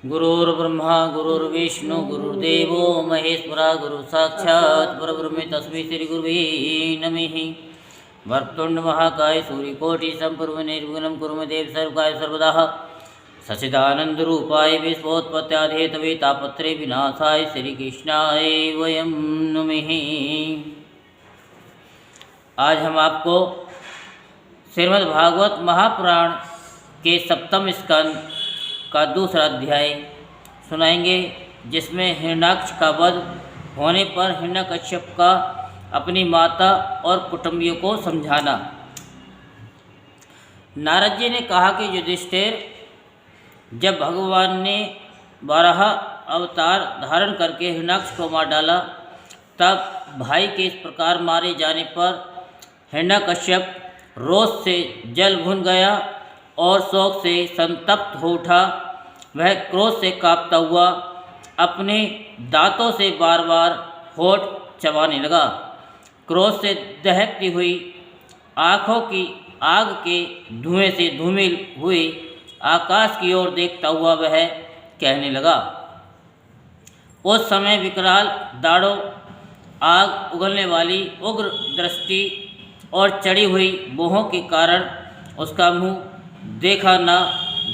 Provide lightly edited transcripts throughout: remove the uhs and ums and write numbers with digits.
गुरुर्ब्रह्मा गुरुर्विष्णु गुरुर्देवो महेश्वरा गुरु साक्षात् परब्रह्म तस्मै श्री गुरुवे नमः। वक्रतुंड महाकाय सूर्यकोटि संप्रभ निर्विघ्नं कुरु मे देव सर्वकाय सर्वदा। सच्चिदानंद रूपाय विश्वोत्पत्त्यादिहेतवे तापत्रे विनाशाय श्रीकृष्णाय वयं नमः। आज हम आपको श्रीमद्भागवत महापुराण के सप्तम स्कंद का दूसरा अध्याय सुनाएंगे, जिसमें हिरण्याक्ष का वध होने पर हिरण्यकश्यप का अपनी माता और कुटुंबियों को समझाना। नारद जी ने कहा कि युधिष्ठिर, जब भगवान ने 12 अवतार धारण करके हिरण्याक्ष को मार डाला, तब भाई के इस प्रकार मारे जाने पर हिरण्यकश्यप रोष से जल भुन गया और शोक से संतप्त हो उठा। वह क्रोध से कांपता हुआ अपने दांतों से बार बार होठ चबाने लगा। क्रोध से दहकती हुई आँखों की आग के धुएं से धूमिल हुए आकाश की ओर देखता हुआ वह कहने लगा। उस समय विकराल दाढ़ों, आग उगलने वाली उग्र दृष्टि और चढ़ी हुई भौहों के कारण उसका मुंह देखा न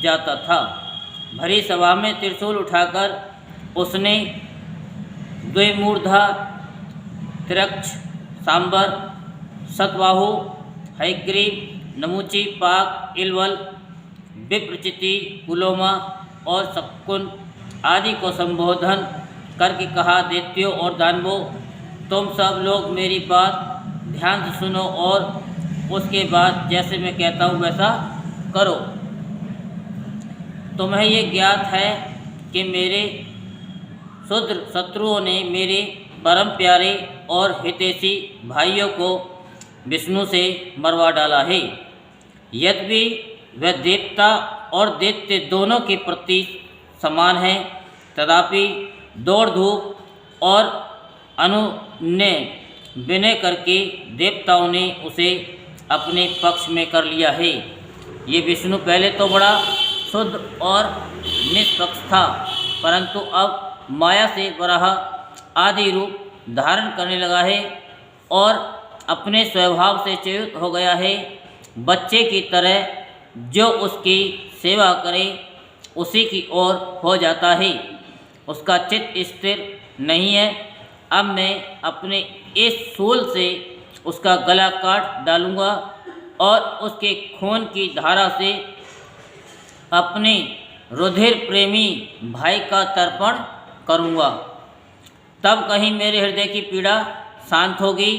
जाता था। भरी सभा में त्रिशूल उठाकर उसने द्विमूर्धा, त्रियक्ष, सांबर, शतबाहु, हयग्रीव, नमुची, पाक, इलवल, विप्रचिति, पुलोमा और शकुन आदि को संबोधन करके कहा, दैत्यों और दानवों, तुम सब लोग मेरी बात ध्यान से सुनो और उसके बाद जैसे मैं कहता हूँ वैसा करो। तुम्हें ये ज्ञात है कि मेरे शूद्र शत्रुओं ने मेरे परम प्यारे और हितैषी भाइयों को विष्णु से मरवा डाला है। यद्यपि वह देवता और दैत्य दोनों के प्रति समान है, तथापि दौड़ धूप और अनुनय विनय करके देवताओं ने उसे अपने पक्ष में कर लिया है। ये विष्णु पहले तो बड़ा शुद्ध और निष्पक्ष था, परंतु अब माया से वराह आदि रूप धारण करने लगा है और अपने स्वभाव से च्युत हो गया है। बच्चे की तरह जो उसकी सेवा करे उसी की ओर हो जाता है, उसका चित्त स्थिर नहीं है। अब मैं अपने इस शूल से उसका गला काट डालूँगा और उसके खून की धारा से अपने रुधिर प्रेमी भाई का तर्पण करूँगा। तब कहीं मेरे हृदय की पीड़ा शांत होगी।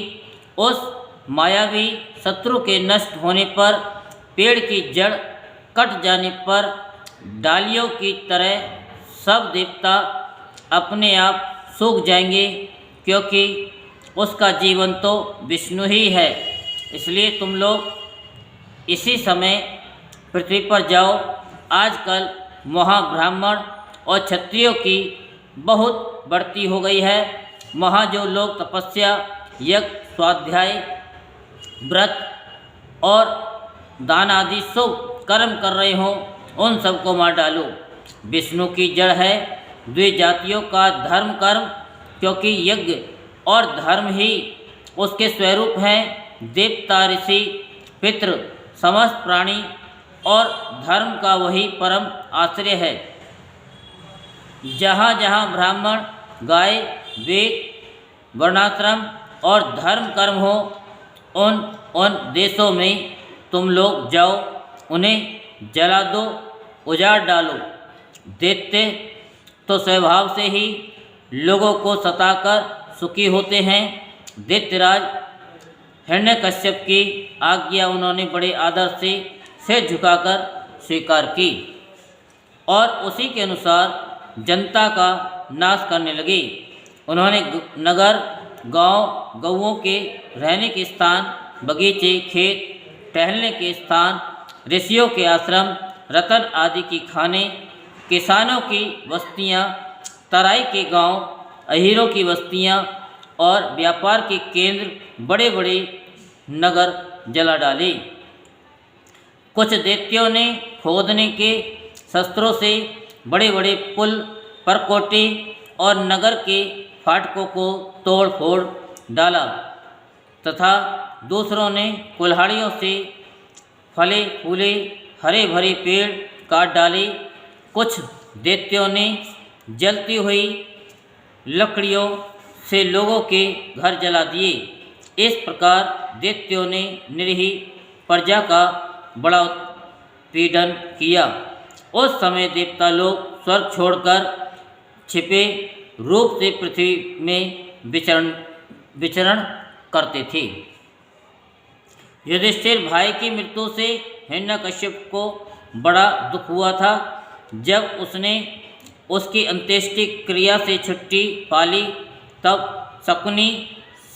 उस मायावी शत्रु के नष्ट होने पर, पेड़ की जड़ कट जाने पर डालियों की तरह सब देवता अपने आप सूख जाएंगे, क्योंकि उसका जीवन तो विष्णु ही है। इसलिए तुम लोग इसी समय पृथ्वी पर जाओ। आजकल वहाँ ब्राह्मण और क्षत्रियों की बहुत बढ़ती हो गई है। वहाँ जो लोग तपस्या, यज्ञ, स्वाध्याय, व्रत और दान आदि शुभ कर्म कर रहे हों, उन सबको मार डालो। विष्णु की जड़ है द्विजातियों का धर्म कर्म, क्योंकि यज्ञ और धर्म ही उसके स्वरूप हैं। देवता, ऋषि, पितृ, समस्त प्राणी और धर्म का वही परम आश्रय है। जहाँ जहाँ ब्राह्मण, गाय, वेद, वर्णाश्रम और धर्म कर्म हो, उन देशों में तुम लोग जाओ, उन्हें जला दो, उजाड़ डालो। दैत्य तो स्वभाव से ही लोगों को सताकर सुखी होते हैं। दैत्यराज हिरण्यकश्यप की आज्ञा उन्होंने बड़े आदर से सिर झुकाकर स्वीकार की और उसी के अनुसार जनता का नाश करने लगे। उन्होंने नगर, गांव, गौओं के रहने के स्थान, बगीचे, खेत, टहलने के स्थान, ऋषियों के आश्रम, रतन आदि की खाने, किसानों की बस्तियां, तराई के गांव, अहीरों की बस्तियां और व्यापार के केंद्र, बड़े बड़े नगर जला डाले। कुछ दैत्यों ने खोदने के शस्त्रों से बड़े बड़े पुल परकोटे और नगर के फाटकों को तोड़ फोड़ डाला तथा दूसरों ने कुल्हाड़ियों से फले फूले हरे भरे पेड़ काट डाले। कुछ दैत्यों ने जलती हुई लकड़ियों से लोगों के घर जला दिए। इस प्रकार दैत्यों ने निरीह प्रजा का बड़ा उत्पीड़न किया। उस समय देवता लोग स्वर्ग छोड़कर छिपे रूप से पृथ्वी में विचरण करते थे। युधिष्ठिर भाई की मृत्यु से हिरण्यकश्यप को बड़ा दुख हुआ था। जब उसने उसकी अंत्येष्टि क्रिया से छुट्टी पाली तब शकुनी,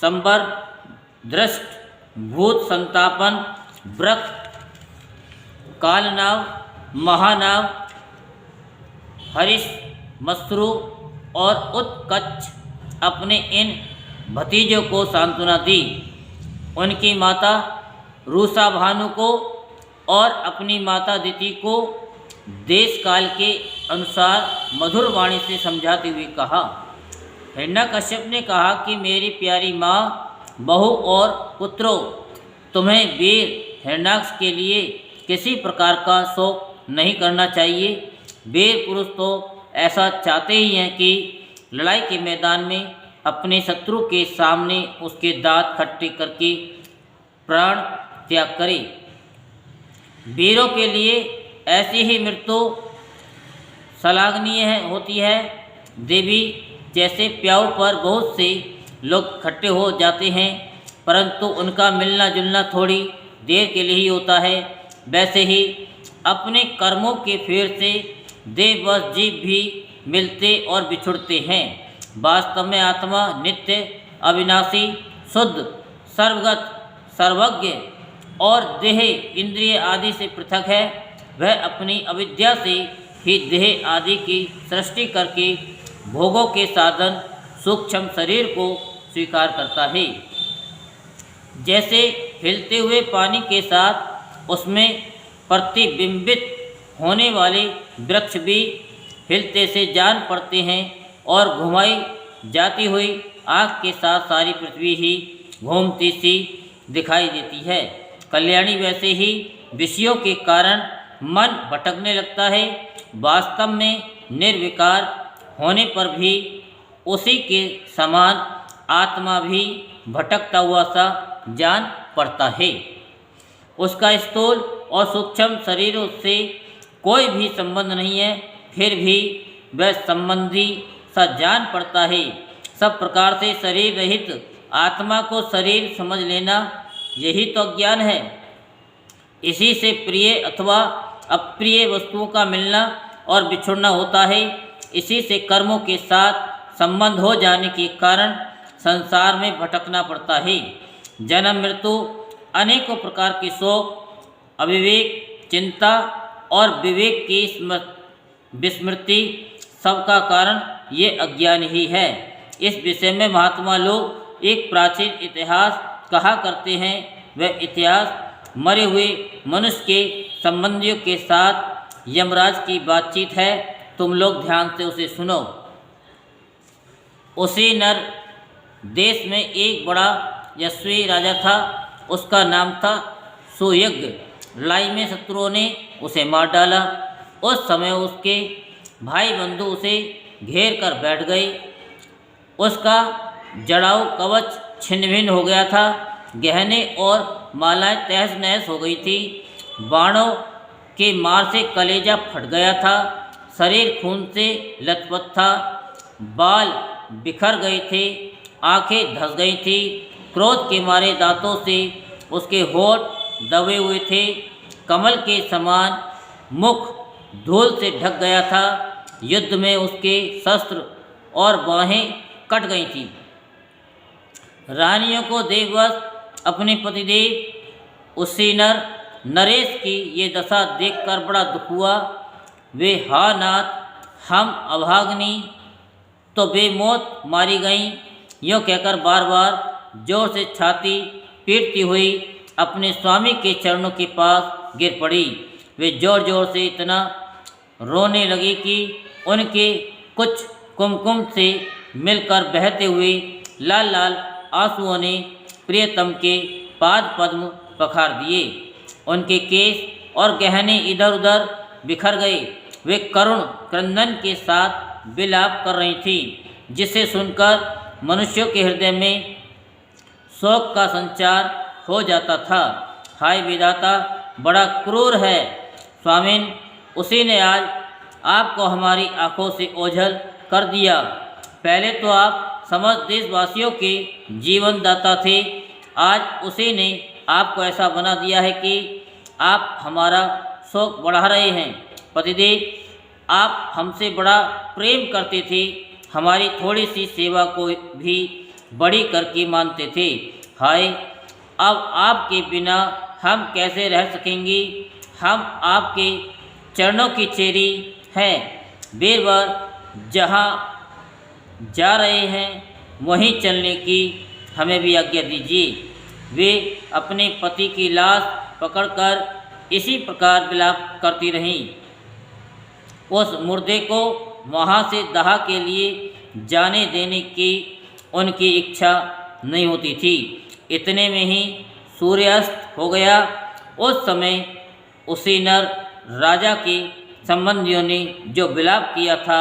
संबर, दृष्ट, भूत संतापन, वृक, कालनाव, महानाव, हरिश, मसरू और उत्कच अपने इन भतीजों को सांत्वना दी। उनकी माता रूसा भानु को और अपनी माता दिति को देश काल के अनुसार मधुर वाणी से समझाते हुए कहा। हिरण्यकश्यप ने कहा कि मेरी प्यारी माँ, बहू और पुत्रों, तुम्हें वीर हिरण्याक्ष के लिए किसी प्रकार का शोक नहीं करना चाहिए। वीर पुरुष तो ऐसा चाहते ही हैं कि लड़ाई के मैदान में अपने शत्रु के सामने उसके दांत खट्टे करके प्राण त्याग करे। वीरों के लिए ऐसी ही मृत्यु श्लाघनीय होती है। देवी जैसे प्याऊ पर बहुत से लोग खट्टे हो जाते हैं, परंतु उनका मिलना जुलना थोड़ी देर के लिए ही होता है, वैसे ही अपने कर्मों के फेर से देववश जीव भी मिलते और बिछुड़ते हैं। वास्तव में आत्मा नित्य, अविनाशी, शुद्ध, सर्वगत, सर्वज्ञ और देह, इंद्रिय आदि से पृथक है। वह अपनी अविद्या से ही देह आदि की सृष्टि करके भोगों के साधन सूक्ष्म शरीर को स्वीकार करता है। जैसे हिलते हुए पानी के साथ उसमें प्रतिबिंबित होने वाले वृक्ष भी हिलते से जान पड़ते हैं और घुमाई जाती हुई आँख के साथ सारी पृथ्वी ही घूमती सी दिखाई देती है। कल्याणी वैसे ही विषयों के कारण मन भटकने लगता है। वास्तव में निर्विकार होने पर भी उसी के समान आत्मा भी भटकता हुआ सा जान पड़ता है। उसका स्थूल और सूक्ष्म शरीरों से कोई भी संबंध नहीं है, फिर भी वह संबंधी सा जान पड़ता है। सब प्रकार से शरीर रहित आत्मा को शरीर समझ लेना यही तो ज्ञान है। इसी से प्रिय अथवा अप्रिय वस्तुओं का मिलना और बिछुड़ना होता है। इसी से कर्मों के साथ संबंध हो जाने के कारण संसार में भटकना पड़ता है। जन्म मृत्यु, अनेकों प्रकार के शोक, अविवेक, चिंता और विवेक की विस्मृति, सबका कारण ये अज्ञान ही है। इस विषय में महात्मा लोग एक प्राचीन इतिहास कहा करते हैं। वह इतिहास मरे हुए मनुष्य के संबंधियों के साथ यमराज की बातचीत है। तुम लोग ध्यान से उसे सुनो। उसी नर देश में एक बड़ा यशस्वी राजा था। उसका नाम था सुयज्ञ। लड़ाई में शत्रुओं ने उसे मार डाला। उस समय उसके भाई बंधु उसे घेर कर बैठ गए। उसका जड़ाऊ कवच छिन्न भिन्न हो गया था। गहने और मालाएं तहस नहस हो गई थी। बाणों के मार से कलेजा फट गया था। शरीर खून से लथपथ था। बाल बिखर गए थे। आंखें धंस गई थी। क्रोध के मारे दांतों से उसके होठ दबे हुए थे। कमल के समान मुख धूल से ढक गया था। युद्ध में उसके शस्त्र और बाहें कट गई थी। रानियों को देववश अपने पतिदेव उसीनर नरेश की ये दशा देखकर बड़ा दुख हुआ। वे हा नाथ, हम अभाग्नि तो बेमौत मारी गईं, यूँ कहकर बार बार जोर से छाती पीटती हुई अपने स्वामी के चरणों के पास गिर पड़ी। वे जोर जोर से इतना रोने लगी कि उनके कुछ कुमकुम से मिलकर बहते हुए लाल लाल आंसुओं ने प्रियतम के पाद पद्म पखार दिए। उनके केस और गहने इधर उधर बिखर गए। वे करुण क्रंदन के साथ विलाप कर रही थी, जिसे सुनकर मनुष्यों के हृदय में शोक का संचार हो जाता था। हाय विधाता, बड़ा क्रूर है स्वामिन, उसी ने आज आपको हमारी आंखों से ओझल कर दिया। पहले तो आप समस्त देशवासियों के जीवनदाता थे, आज उसी ने आपको ऐसा बना दिया है कि आप हमारा शोक बढ़ा रहे हैं। पतिदेव, आप हमसे बड़ा प्रेम करते थे, हमारी थोड़ी सी सेवा को भी बड़ी करके मानते थे। हाय, अब आपके बिना हम कैसे रह सकेंगे? हम आपके चरणों की चेरी हैं। बीरबल जहाँ जा रहे हैं वहीं चलने की हमें भी आज्ञा दीजिए। वे अपने पति की लाश पकड़कर इसी प्रकार विलाप करती रहीं। उस मुर्दे को वहाँ से दाह के लिए जाने देने की उनकी इच्छा नहीं होती थी। इतने में ही सूर्यास्त हो गया। उस समय उसी नर राजा के संबंधियों ने जो विलाप किया था,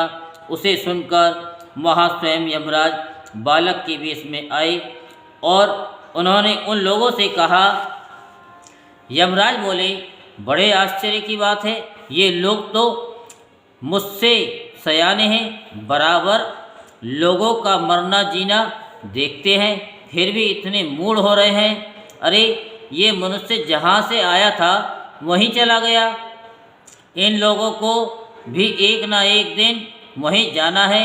उसे सुनकर वहाँ स्वयं यमराज बालक के वेश में आए और उन्होंने उन लोगों से कहा। यमराज बोले, बड़े आश्चर्य की बात है, ये लोग तो मुझसे सयाने हैं, बराबर लोगों का मरना जीना देखते हैं, फिर भी इतने मूढ़ हो रहे हैं। अरे, ये मनुष्य जहाँ से आया था वहीं चला गया। इन लोगों को भी एक ना एक दिन वहीं जाना है।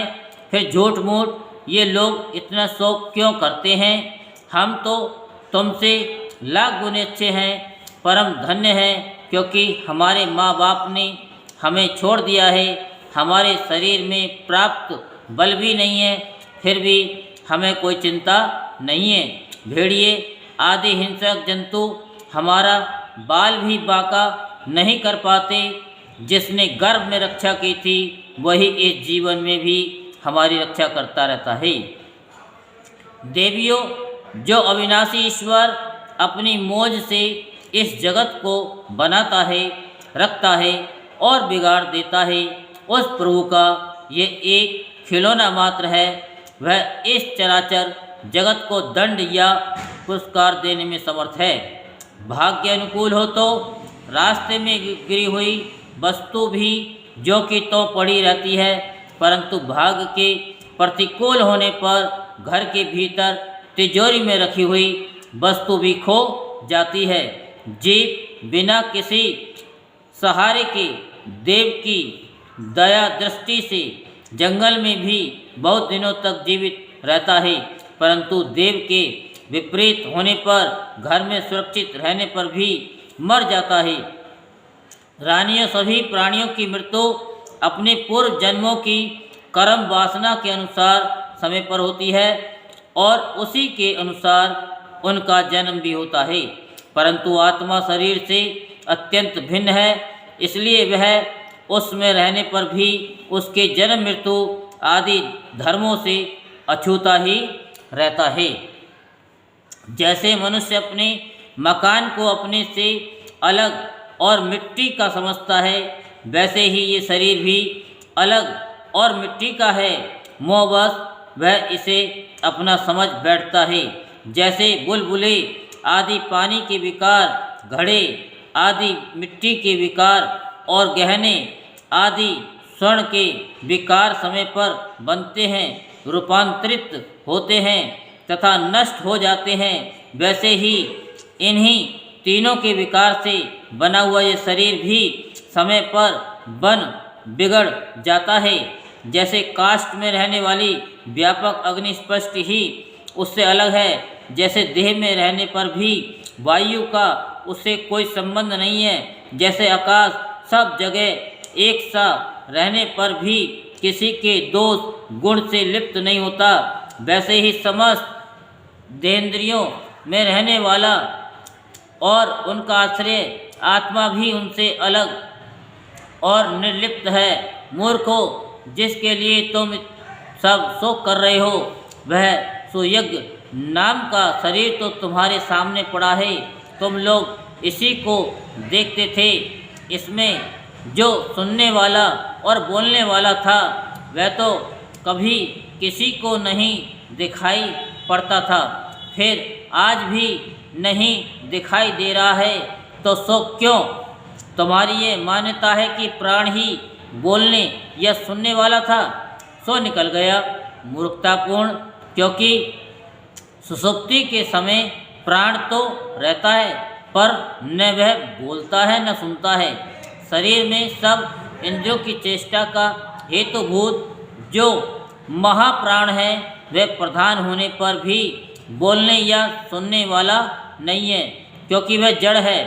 फिर झूठ मूठ ये लोग इतना शोक क्यों करते हैं? हम तो तुमसे लाख गुने अच्छे हैं, परम धन्य हैं, क्योंकि हमारे माँ बाप ने हमें छोड़ दिया है। हमारे शरीर में प्राप्त बल भी नहीं है, फिर भी हमें कोई चिंता नहीं है। भेड़िए आदि हिंसक जंतु हमारा बाल भी बांका नहीं कर पाते। जिसने गर्भ में रक्षा की थी, वही इस जीवन में भी हमारी रक्षा करता रहता है। देवियों, जो अविनाशी ईश्वर अपनी मौज से इस जगत को बनाता है, रखता है और बिगाड़ देता है, उस प्रभु का ये एक खिलौना मात्र है। वह इस चराचर जगत को दंड या पुरस्कार देने में समर्थ है। भाग्य अनुकूल हो तो रास्ते में गिरी हुई वस्तु भी जो कि तो पड़ी रहती है, परंतु भाग्य के प्रतिकूल होने पर घर के भीतर तिजोरी में रखी हुई वस्तु भी खो जाती है। जीव बिना किसी सहारे के देव की दया दृष्टि से जंगल में भी बहुत दिनों तक जीवित रहता है, परंतु देव के विपरीत होने पर घर में सुरक्षित रहने पर भी मर जाता है। रानियों, सभी प्राणियों की मृत्यु अपने पूर्व जन्मों की कर्म वासना के अनुसार समय पर होती है और उसी के अनुसार उनका जन्म भी होता है, परंतु आत्मा शरीर से अत्यंत भिन्न है, इसलिए वह उसमें रहने पर भी उसके जन्म मृत्यु आदि धर्मों से अछूता ही रहता है। जैसे मनुष्य अपने मकान को अपने से अलग और मिट्टी का समझता है, वैसे ही ये शरीर भी अलग और मिट्टी का है। मोहवश वह इसे अपना समझ बैठता है। जैसे बुलबुले आदि पानी के विकार, घड़े आदि मिट्टी के विकार और गहने आदि स्वर्ण के विकार समय पर बनते हैं, रूपांतरित होते हैं तथा नष्ट हो जाते हैं, वैसे ही इन्हीं तीनों के विकार से बना हुआ ये शरीर भी समय पर बन बिगड़ जाता है। जैसे काष्ठ में रहने वाली व्यापक अग्नि स्पष्ट ही उससे अलग है, जैसे देह में रहने पर भी वायु का उससे कोई संबंध नहीं है, जैसे आकाश सब जगह एक सा रहने पर भी किसी के दोष गुण से लिप्त नहीं होता, वैसे ही समस्त देहेंद्रियों में रहने वाला और उनका आश्रय आत्मा भी उनसे अलग और निर्लिप्त है। मूर्खो, जिसके लिए तुम सब शोक कर रहे हो, वह सुयज्ञ नाम का शरीर तो तुम्हारे सामने पड़ा है। तुम लोग इसी को देखते थे। इसमें जो सुनने वाला और बोलने वाला था, वह तो कभी किसी को नहीं दिखाई पड़ता था, फिर आज भी नहीं दिखाई दे रहा है, तो शोक क्यों? तुम्हारी ये मान्यता है कि प्राण ही बोलने या सुनने वाला था, सो निकल गया। मूर्खतापूर्ण, क्योंकि सुषुप्ति के समय प्राण तो रहता है, पर न वह बोलता है न सुनता है। शरीर में सब इंद्रियों की चेष्टा का हेतुभूत जो महाप्राण है, वह प्रधान होने पर भी बोलने या सुनने वाला नहीं है, क्योंकि वह जड़ है।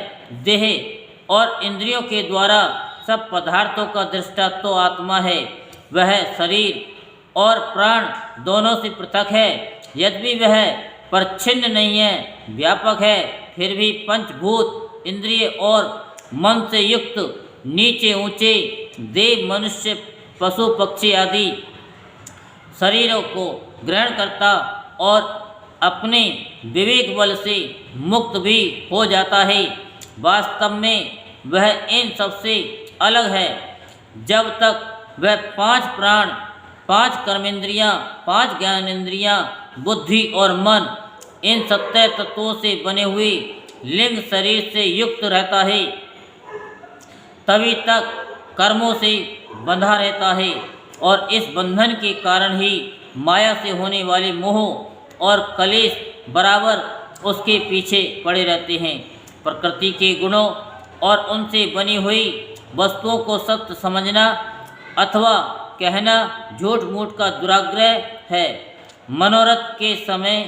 देह और इंद्रियों के द्वारा सब पदार्थों का दृष्टा तो आत्मा है। वह शरीर और प्राण दोनों से पृथक है। यद्यपि वह परिच्छिन्न नहीं है, व्यापक है, फिर भी पंचभूत, इंद्रिय और मन से युक्त नीचे ऊंचे देव, मनुष्य, पशु, पक्षी आदि शरीरों को ग्रहण करता और अपने विवेक बल से मुक्त भी हो जाता है। वास्तव में वह इन सबसे अलग है। जब तक वह 5 प्राण, 5 कर्मेंद्रियां, 5 ज्ञानेंद्रियां, बुद्धि और मन, इन 70 तत्वों से बने हुए लिंग शरीर से युक्त रहता है, तभी तक कर्मों से बंधा रहता है। और इस बंधन के कारण ही माया से होने वाले मोह और कलेश बराबर उसके पीछे पड़े रहते हैं। प्रकृति के गुणों और उनसे बनी हुई वस्तुओं को सत्य समझना अथवा कहना झूठ मूठ का दुराग्रह है। मनोरथ के समय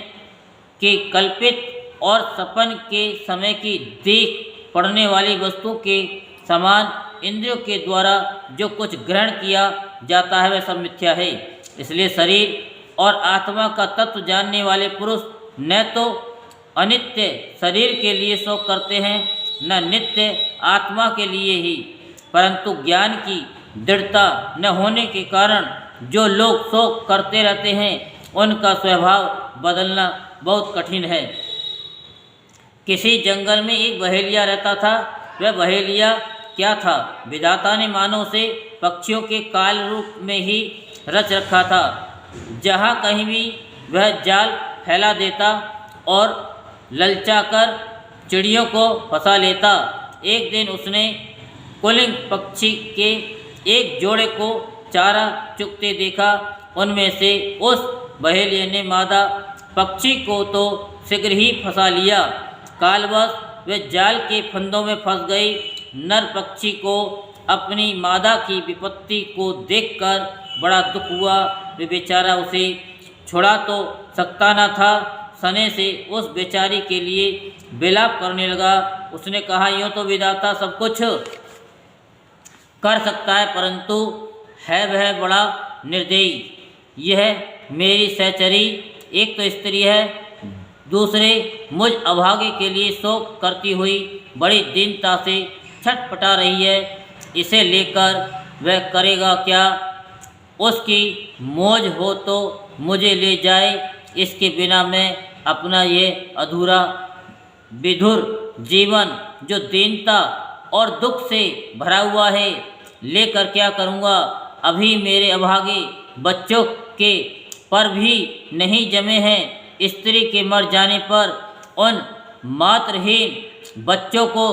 के कल्पित और सपन के समय की देख पड़ने वाली वस्तु के समान इंद्रियों के द्वारा जो कुछ ग्रहण किया जाता है, वह सब मिथ्या है। इसलिए शरीर और आत्मा का तत्व जानने वाले पुरुष न तो अनित्य शरीर के लिए शोक करते हैं, न नित्य आत्मा के लिए ही। परंतु ज्ञान की दृढ़ता न होने के कारण जो लोग शोक करते रहते हैं, उनका स्वभाव बदलना बहुत कठिन है। किसी जंगल में एक बहेलिया रहता था। वह बहेलिया क्या था? विधाता ने मानव से पक्षियों के काल रूप में ही रच रखा था। जहाँ कहीं भी वह जाल फैला देता और ललचाकर चिड़ियों को फंसा लेता। एक दिन उसने कुलिंग पक्षी के एक जोड़े को चारा चुगते देखा। उनमें से उस बहेलिये ने मादा पक्षी को तो शीघ्र ही फंसा लिया। कालवश वह जाल के फंदों में फंस गई। नर पक्षी को अपनी मादा की विपत्ति को देखकर बड़ा दुख हुआ। वे बेचारा उसे छुड़ा तो सकता न था। सने से उस बेचारी के लिए विलाप करने लगा। उसने कहा, यूँ तो विधाता सब कुछ कर सकता है, परंतु है वह बड़ा निर्दयी। यह मेरी सहचरी एक तो स्त्री है, दूसरे मुझ अभागे के लिए शोक करती हुई बड़ी दीनता से छटपटा रही है। इसे लेकर वह करेगा क्या? उसकी मौज हो तो मुझे ले जाए, इसके बिना मैं अपना ये अधूरा विधुर जीवन जो दीनता और दुख से भरा हुआ है, लेकर क्या करूँगा? अभी मेरे अभागे बच्चों के पर भी नहीं जमे हैं। स्त्री के मर जाने पर उन मातृहीन बच्चों को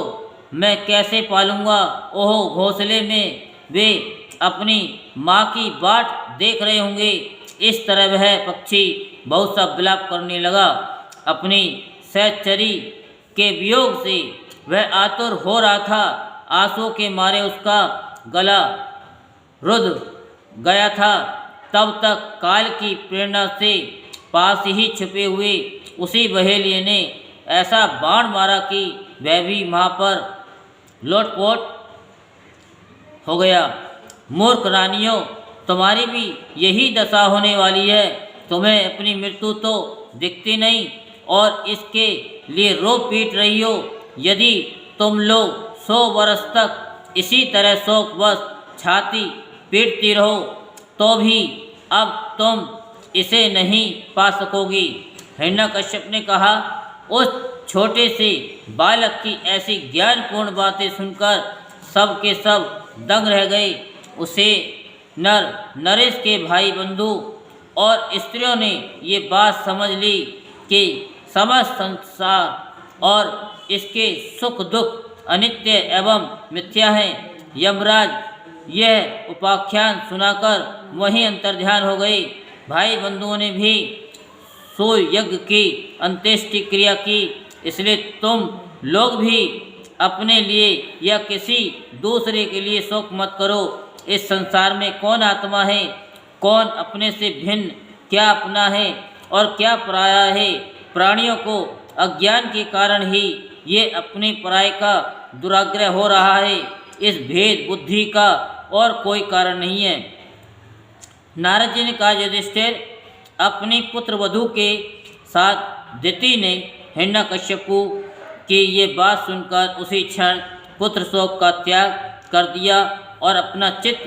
मैं कैसे पालूंगा? ओह, घोंसले में वे अपनी माँ की बाट देख रहे होंगे। इस तरह वह पक्षी बहुत सा विलाप करने लगा। अपनी सहचरी के वियोग से वह आतुर हो रहा था। आंसू के मारे उसका गला रुद्ध गया था। तब तक काल की प्रेरणा से पास ही छुपे हुए उसी बहेलिये ने ऐसा बाण मारा कि वह भी वहाँ पर लोटपोट हो गया। मूर्ख रानियों, तुम्हारी भी यही दशा होने वाली है। तुम्हें अपनी मृत्यु तो दिखती नहीं और इसके लिए रो पीट रही हो। यदि तुम लोग 100 वर्ष तक इसी तरह शोकवश छाती पीटती रहो तो भी अब तुम इसे नहीं पा सकोगी। हिरण्यकश्यप ने कहा, उस छोटे से बालक की ऐसी ज्ञानपूर्ण बातें सुनकर सब के सब दंग रह गए। उसे नरेश के भाई बंधु और स्त्रियों ने ये बात समझ ली कि समस्त संसार और इसके सुख दुख अनित्य एवं मिथ्या हैं। यमराज यह उपाख्यान सुनाकर वहीं अंतर्ध्यान हो गए। भाई बंधुओं ने भी सुयज्ञ की अंत्येष्टि क्रिया की। इसलिए तुम लोग भी अपने लिए या किसी दूसरे के लिए शोक मत करो। इस संसार में कौन आत्मा है, कौन अपने से भिन्न, क्या अपना है और क्या पराया है। प्राणियों को अज्ञान के कारण ही ये अपने पराये का दुराग्रह हो रहा है। इस भेद बुद्धि का और कोई कारण नहीं है। नारद जी ने कहा, युधिष्ठिर, अपनी पुत्र वधू के साथ दिति ने हिरण्यकश्यपु की ये बात सुनकर उसी क्षण पुत्र शोक का त्याग कर दिया और अपना चित्त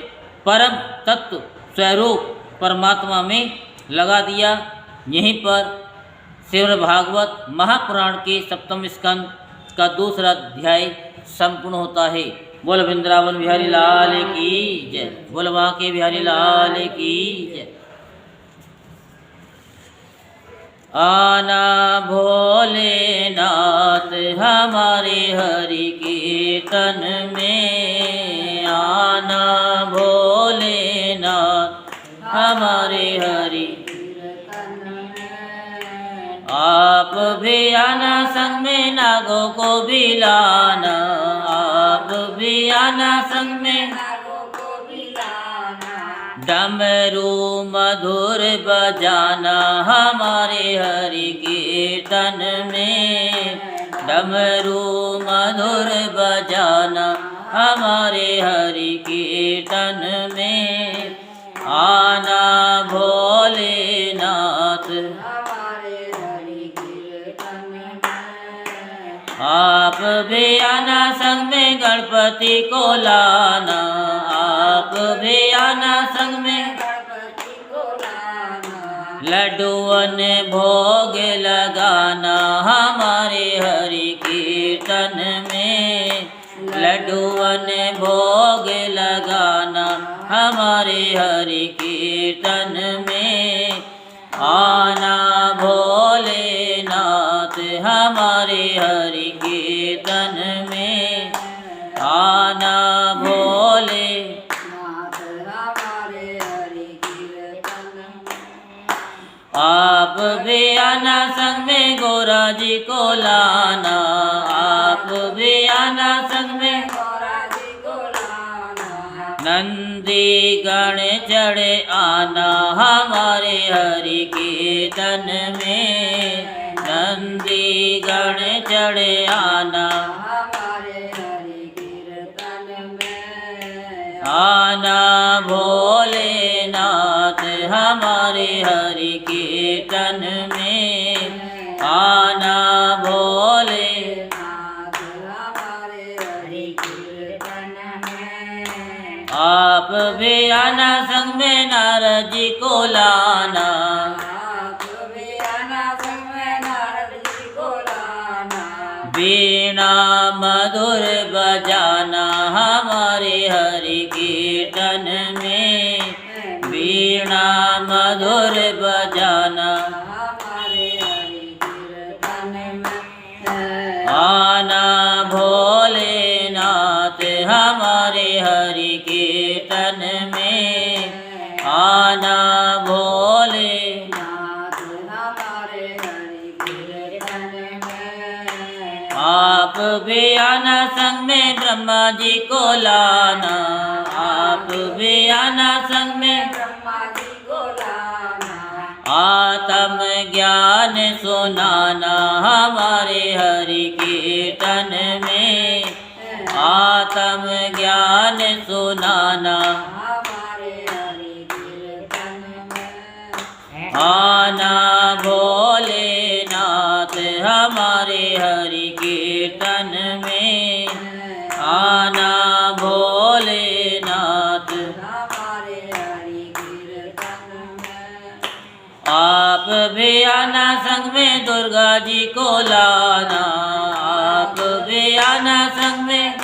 परम तत्व स्वरूप परमात्मा में लगा दिया। यहीं पर श्रीमद् भागवत महापुराण के सप्तम स्कंद का दूसरा अध्याय संपूर्ण होता है। बोल वृंदावन बिहारी लाल की जय, बोल वहाँ के बिहारी लाल की जय। आना भोलेनाथ हमारे हरि कीर्तन में, आना भोलेनाथ हमारे हरि आप भी आना संग में, नागों को भी लाना, आप भी आना संग में, नागों को भी लाना। डमरू मधुर बजाना हमारे हरि कीर्तन में, डमरू मधुर बजाना हमारे हरि कीर्तन में। आना भोलेनाथ आप भी आना संग में, गणपति को लाना, आप भी आना संग में, गणपति को लाना। लड्डुअन भोग लगाना हमारे हरि कीर्तन में, लड्डुअन भोग लगाना हमारे हरि कीर्तन में। आना भोलेनाथ हमारे हरि कीर्तन में, आना भोलेनाथ हमारे हरि कीर्तन में। आप भी आना संग में, गौरा जी को लाना, आप भी आना संग में, गौरा जी को लाना। नंदी गण चढ़े आना हमारे हरि कीर्तन में, नंदी गण चढ़े आना हमारे हरि कीर्तन में। आना भोलेनाथ हमारे हरि कीर्तन में, आना भोलेनाथ हमारे हरि कीर्तन में। आप भी आना संग में, नारद जी को लाना, वीणा मधुर बजाना हमारे हरि कीर्तन में, वीणा मधुर बजाना हमारे हरि कीर्तन में। आना भोलेनाथ हमारे हरि कीर्तन में, आना भोलेनाथ हमारे हरि कीर्तन में। आप भी आना संग में, ब्रह्मा जी को लाना, आप भी आना संग में, ब्रह्मा जी को लाना। आत्म ज्ञान सुनाना हमारे हरि कीर्तन में, आत्म ज्ञान सुनाना हमारे हरि कीर्तन में। आना भोलेनाथ हमारे हरि कीर्तन में, आना भो आप भी आना संग में दुर्गा जी को लाना, आप भी आना संग में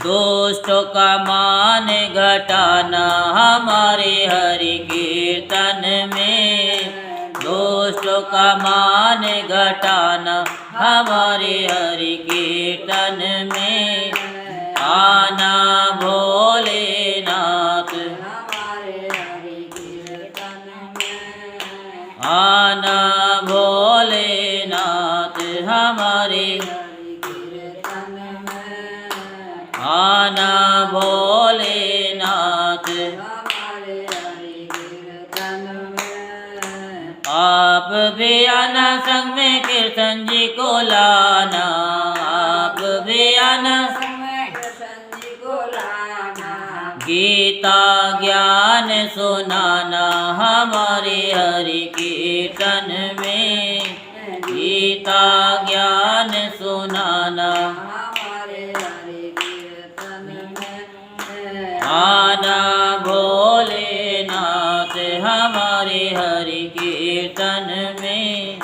दुष्टों का मान घटाना हमारे हरि कीर्तन में, दुष्टों का मान घटाना हमारे हरि कीर्तन में। आना भोलेनाथ आना भोलेनाथ हमारे, आना भोलेनाथ आप भी आना संग में कृष्ण जी को लाना, आप भी आना गीता ज्ञान सुनाना हमारे हरि कीर्तन में, गीता ज्ञान सुनाना आना भोलेनाथ हमारे हरि कीर्तन में,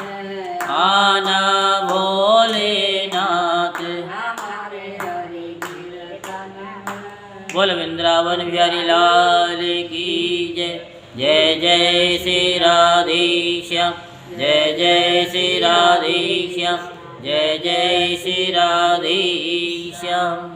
आना भोलेनाथ। बोल वृंदावन बिहारी लाल की जय। जय जय श्री राधेश्याम, जय जय श्री राधेश्याम, जय जय श्री राधेश्याम।